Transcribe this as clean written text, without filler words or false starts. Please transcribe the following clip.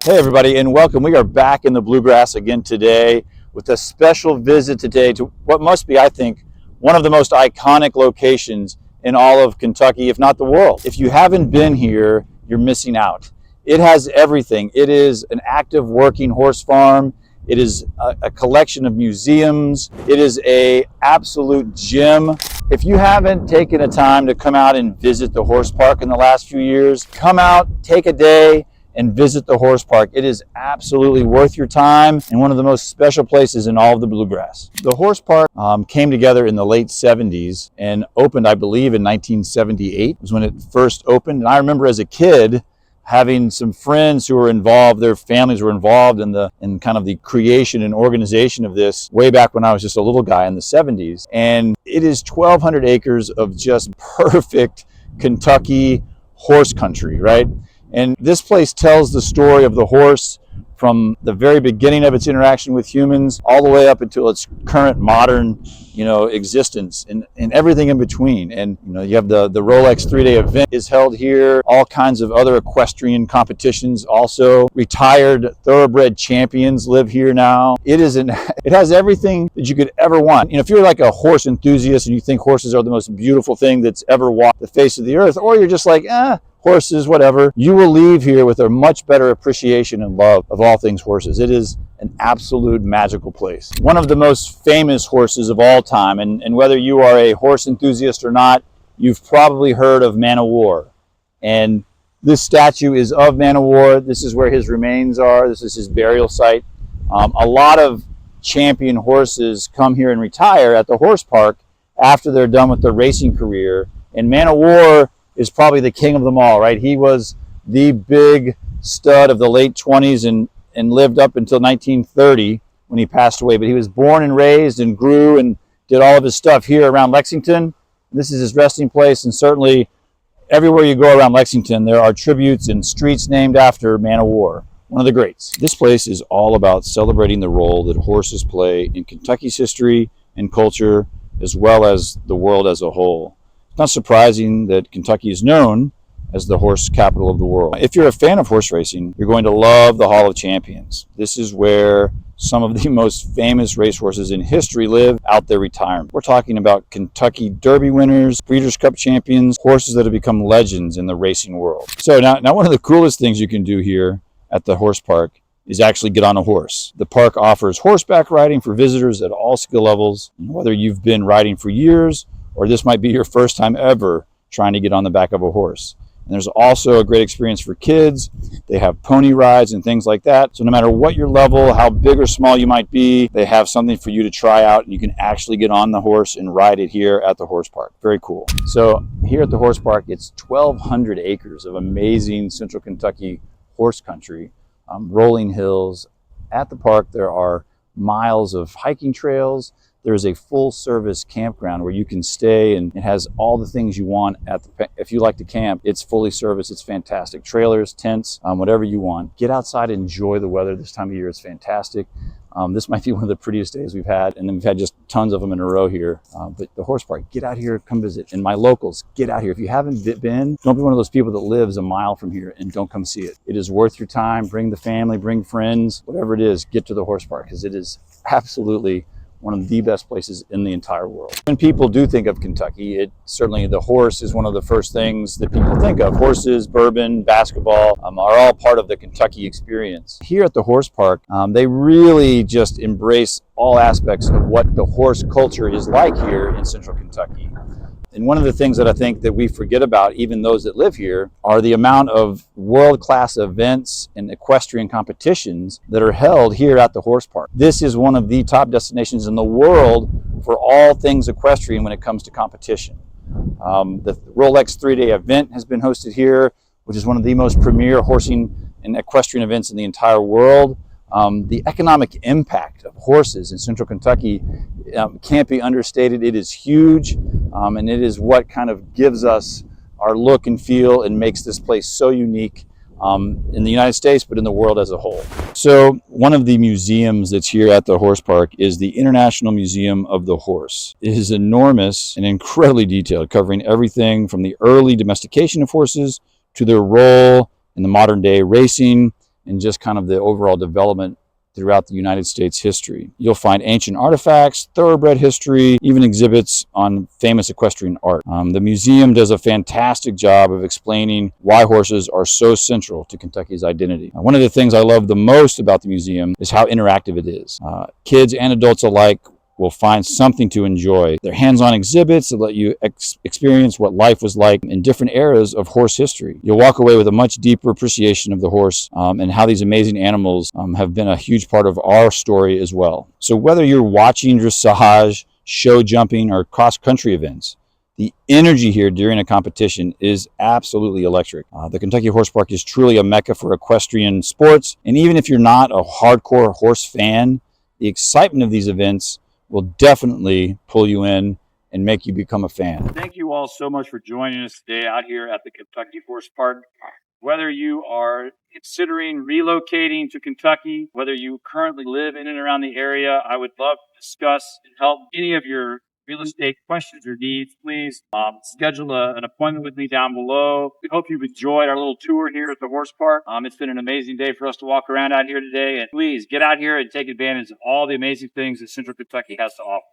Hey everybody, and welcome. We are back in the Bluegrass again today with a special visit today to what must be, I think, one of the most iconic locations in all of Kentucky, if not the world. If you haven't been here, you're missing out. It has everything. It is an active working horse farm. It is a collection of museums. It is an absolute gem. If you haven't taken a time to come out and visit the horse park in the last few years, come out, take a day, and visit the horse park. It is absolutely worth your time and one of the most special places in all of the Bluegrass. The horse park came together in the late 70s and opened, I believe, in 1978 was when it first opened. And I remember as a kid having some friends who were involved, their families were involved in kind of the creation and organization of this way back when I was just a little guy in the 70s. And it is 1,200 acres of just perfect Kentucky horse country, right? And this place tells the story of the horse from the very beginning of its interaction with humans all the way up until its current modern, existence and everything in between. And, you have the Rolex 3-day event is held here, all kinds of other equestrian competitions also. Retired thoroughbred champions live here now. It has everything that you could ever want. If you're like a horse enthusiast and you think horses are the most beautiful thing that's ever walked the face of the earth, or you're just like, horses, whatever, you will leave here with a much better appreciation and love of all things horses. It is an absolute magical place. One of the most famous horses of all time, and whether you are a horse enthusiast or not, you've probably heard of Man o' War. And this statue is of Man o' War. This is where his remains are. This is his burial site. A lot of champion horses come here and retire at the horse park after they're done with their racing career. And Man o' War is probably the king of them all, right? He was the big stud of the late 20s and lived up until 1930 when he passed away. But he was born and raised and grew and did all of his stuff here around Lexington. This is his resting place, and certainly everywhere you go around Lexington, there are tributes and streets named after Man o' War, one of the greats. This place is all about celebrating the role that horses play in Kentucky's history and culture, as well as the world as a whole. It's not surprising that Kentucky is known as the horse capital of the world. If you're a fan of horse racing, you're going to love the Hall of Champions. This is where some of the most famous racehorses in history live out their retirement. We're talking about Kentucky Derby winners, Breeders' Cup champions, horses that have become legends in the racing world. So now one of the coolest things you can do here at the horse park is actually get on a horse. The park offers horseback riding for visitors at all skill levels, whether you've been riding for years or this might be your first time ever trying to get on the back of a horse. And there's also a great experience for kids. They have pony rides and things like that. So no matter what your level, how big or small you might be, they have something for you to try out, and you can actually get on the horse and ride it here at the horse park. Very cool. So here at the horse park, it's 1,200 acres of amazing central Kentucky horse country, rolling hills. At the park, there are miles of hiking trails. There's a full-service campground where you can stay, and it has all the things you want. If you like to camp, it's fully serviced. It's fantastic. Trailers, tents, whatever you want. Get outside, enjoy the weather. This time of year is fantastic. This might be one of the prettiest days we've had, and then we've had just tons of them in a row here. But the horse park, get out here, come visit. And my locals, get out here. If you haven't been, don't be one of those people that lives a mile from here and don't come see it. It is worth your time. Bring the family, bring friends, whatever it is, get to the horse park, because it is absolutely one of the best places in the entire world. When people do think of Kentucky, certainly the horse is one of the first things that people think of. Horses, bourbon, basketball are all part of the Kentucky experience. Here at the horse park, they really just embrace all aspects of what the horse culture is like here in central Kentucky. And one of the things that I think that we forget about, even those that live here, are the amount of world-class events and equestrian competitions that are held here at the horse park. This is one of the top destinations in the world for all things equestrian when it comes to competition. The Rolex 3-day event has been hosted here, which is one of the most premier horsing and equestrian events in the entire world. The economic impact of horses in central Kentucky can't be understated. It is huge, and it is what kind of gives us our look and feel and makes this place so unique in the United States, but in the world as a whole. So one of the museums that's here at the horse park is the International Museum of the Horse. It is enormous and incredibly detailed, covering everything from the early domestication of horses to their role in the modern day racing in just kind of the overall development throughout the United States history. You'll find ancient artifacts, thoroughbred history, even exhibits on famous equestrian art. The museum does a fantastic job of explaining why horses are so central to Kentucky's identity. One of the things I love the most about the museum is how interactive it is. Kids and adults alike will find something to enjoy. They're hands-on exhibits that let you experience what life was like in different eras of horse history. You'll walk away with a much deeper appreciation of the horse and how these amazing animals have been a huge part of our story as well. So whether you're watching dressage, show jumping, or cross-country events, the energy here during a competition is absolutely electric. The Kentucky Horse Park is truly a mecca for equestrian sports, and even if you're not a hardcore horse fan, the excitement of these events will definitely pull you in and make you become a fan. Thank you all so much for joining us today out here at the Kentucky Horse Park. Whether you are considering relocating to Kentucky, whether you currently live in and around the area, I would love to discuss and help any of your real estate questions or needs. Please schedule an appointment with me down below. We hope you've enjoyed our little tour here at the horse park. It's been an amazing day for us to walk around out here today, and please get out here and take advantage of all the amazing things that Central Kentucky has to offer.